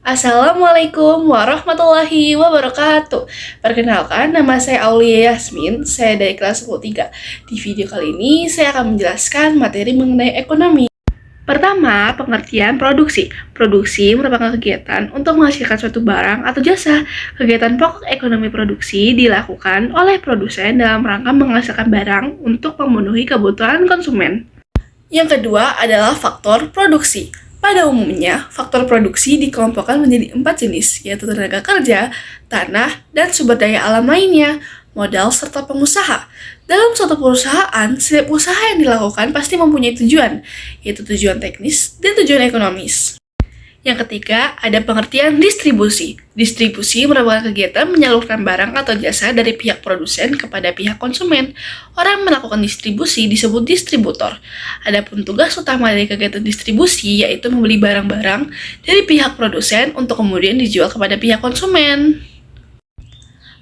Assalamualaikum warahmatullahi wabarakatuh. Perkenalkan, nama saya Aulia Yasmin, saya dari kelas 10 3. Di video kali ini, saya akan menjelaskan materi mengenai ekonomi. Pertama, pengertian produksi. Produksi merupakan kegiatan untuk menghasilkan suatu barang atau jasa. Kegiatan pokok ekonomi produksi dilakukan oleh produsen dalam rangka menghasilkan barang untuk memenuhi kebutuhan konsumen. Yang kedua adalah faktor produksi. Pada umumnya, faktor produksi dikelompokkan menjadi 4 jenis, yaitu tenaga kerja, tanah, dan sumber daya alam lainnya, modal, serta pengusaha. Dalam suatu perusahaan, setiap usaha yang dilakukan pasti mempunyai tujuan, yaitu tujuan teknis dan tujuan ekonomis. Yang ketiga, ada pengertian distribusi. Distribusi merupakan kegiatan menyalurkan barang atau jasa dari pihak produsen kepada pihak konsumen. Orang yang melakukan distribusi disebut distributor. Adapun tugas utama dari kegiatan distribusi yaitu membeli barang-barang dari pihak produsen untuk kemudian dijual kepada pihak konsumen.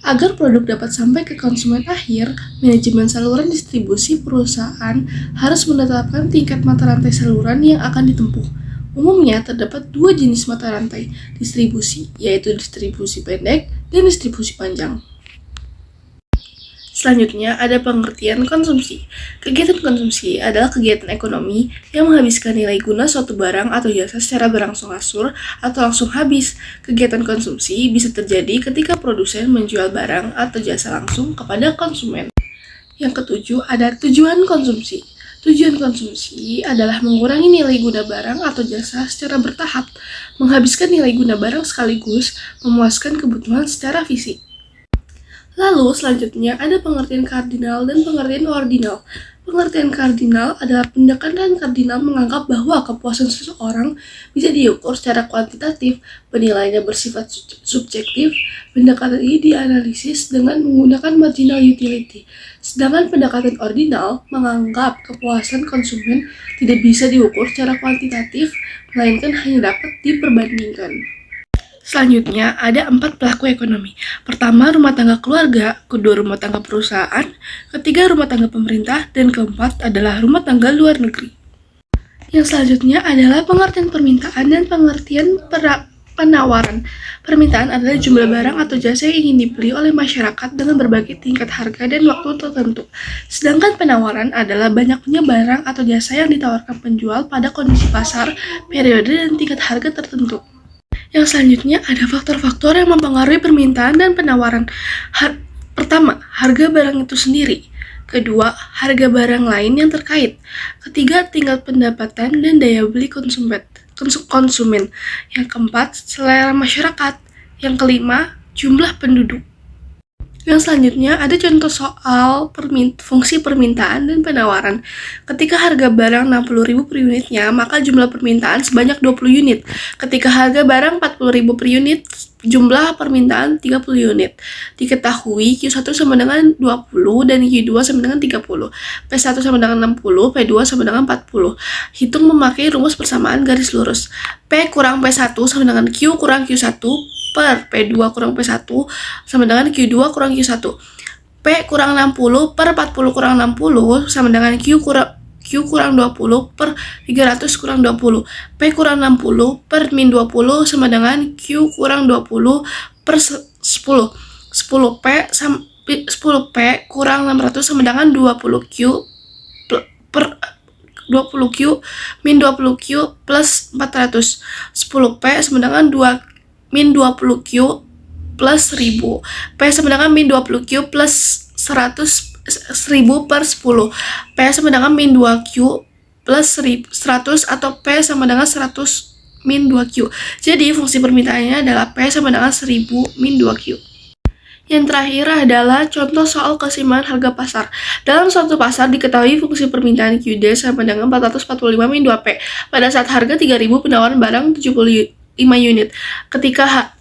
Agar produk dapat sampai ke konsumen akhir, manajemen saluran distribusi perusahaan harus menetapkan tingkat mata rantai saluran yang akan ditempuh. Umumnya terdapat dua jenis mata rantai distribusi, yaitu distribusi pendek dan distribusi panjang. Selanjutnya ada pengertian konsumsi. Kegiatan konsumsi adalah kegiatan ekonomi yang menghabiskan nilai guna suatu barang atau jasa secara berangsur-angsur atau langsung habis. Kegiatan konsumsi bisa terjadi ketika produsen menjual barang atau jasa langsung kepada konsumen. Yang ketujuh ada tujuan konsumsi. Tujuan konsumsi adalah mengurangi nilai guna barang atau jasa secara bertahap, menghabiskan nilai guna barang sekaligus, memuaskan kebutuhan secara fisik. Lalu selanjutnya ada pengertian kardinal dan pengertian ordinal. Pengertian kardinal adalah pendekatan kardinal menganggap bahwa kepuasan seseorang bisa diukur secara kuantitatif, penilaiannya bersifat subjektif. Pendekatan ini dianalisis dengan menggunakan marginal utility. Sedangkan pendekatan ordinal menganggap kepuasan konsumen tidak bisa diukur secara kuantitatif, melainkan hanya dapat diperbandingkan. Selanjutnya, ada 4 pelaku ekonomi. Pertama, rumah tangga keluarga, kedua rumah tangga perusahaan, ketiga rumah tangga pemerintah, dan keempat adalah rumah tangga luar negeri. Yang selanjutnya adalah pengertian permintaan dan pengertian penawaran. Permintaan adalah jumlah barang atau jasa yang ingin dibeli oleh masyarakat dengan berbagai tingkat harga dan waktu tertentu. Sedangkan penawaran adalah banyaknya barang atau jasa yang ditawarkan penjual pada kondisi pasar, periode, dan tingkat harga tertentu. Yang selanjutnya ada faktor-faktor yang mempengaruhi permintaan dan penawaran. Pertama, harga barang itu sendiri. Kedua, harga barang lain yang terkait. Ketiga, tingkat pendapatan dan daya beli konsumen. Yang keempat, selera masyarakat. Yang kelima, jumlah penduduk. Yang selanjutnya ada contoh soal fungsi permintaan dan penawaran. Ketika harga barang 60.000 per unitnya, maka jumlah permintaan sebanyak 20 unit. Ketika harga barang 40.000 per unit, jumlah permintaan 30 unit. Diketahui Q1 sama dengan 20 dan Q2 sama dengan 30. P1 sama dengan 60, P2 sama dengan 40. Hitung memakai rumus persamaan garis lurus. P kurang P1 sama dengan Q kurang Q1 per P2 kurang P1 sama dengan Q2 kurang Q1. P kurang 60 per 40 kurang 60 sama dengan Q kurang 20 per 300 kurang 20. P kurang 60 per min 20 sama dengan Q kurang 20 per 10. 10P kurang 600 sama dengan 20Q per 20Q min 20Q plus 400. 10P sama dengan 2 min 20Q plus 1000. P sama dengan min 20Q plus 1000 per 10. P sama dengan min 2Q plus 100 atau P sama dengan 100 min 2Q. Jadi fungsi permintaannya adalah P sama dengan 1000 min 2Q. Yang terakhir adalah contoh soal keseimbangan harga pasar. Dalam suatu pasar diketahui fungsi permintaan QD sama dengan 445 min 2P. Pada saat harga 3.000 penawaran barang 75 unit. Ketika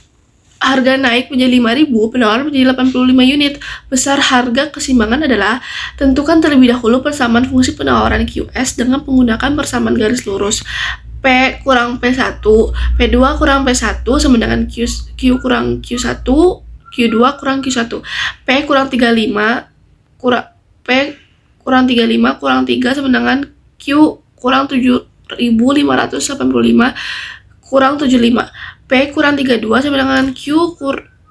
harga naik menjadi 5.000, penawaran menjadi 85 unit. Besar harga keseimbangan adalah tentukan terlebih dahulu persamaan fungsi penawaran QS dengan menggunakan persamaan garis lurus. P kurang P1, P2 kurang P1 sama dengan Q kurang Q1, Q2 kurang Q1. P kurang 35 kurang 3 sama dengan Q kurang 7.585 kurang 75. P P kurang 32 sama dengan Q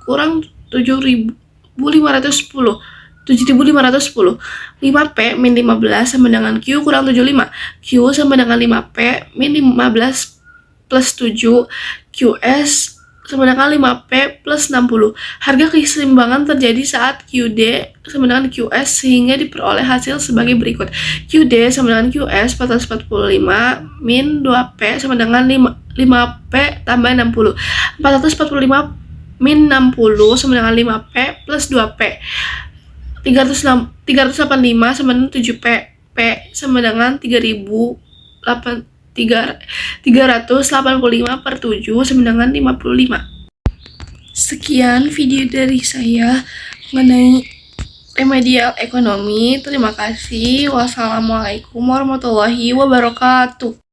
kurang 7.510. 7.510. 5P min 15 sama dengan Q kurang 75. Q sama dengan 5P min 15 plus 7. QS sama dengan 5P plus 60. Harga keseimbangan terjadi saat QD sama dengan QS sehingga diperoleh hasil sebagai berikut. QD sama dengan QS 445 min 2P sama dengan 5P tambah 60. 445 min 60 sama dengan 5P plus 2P. 385 sama dengan 7P. P sama dengan 385 per 7 sama dengan 55. Sekian video dari saya mengenai remedial ekonomi. Terima kasih. Wassalamualaikum warahmatullahi wabarakatuh.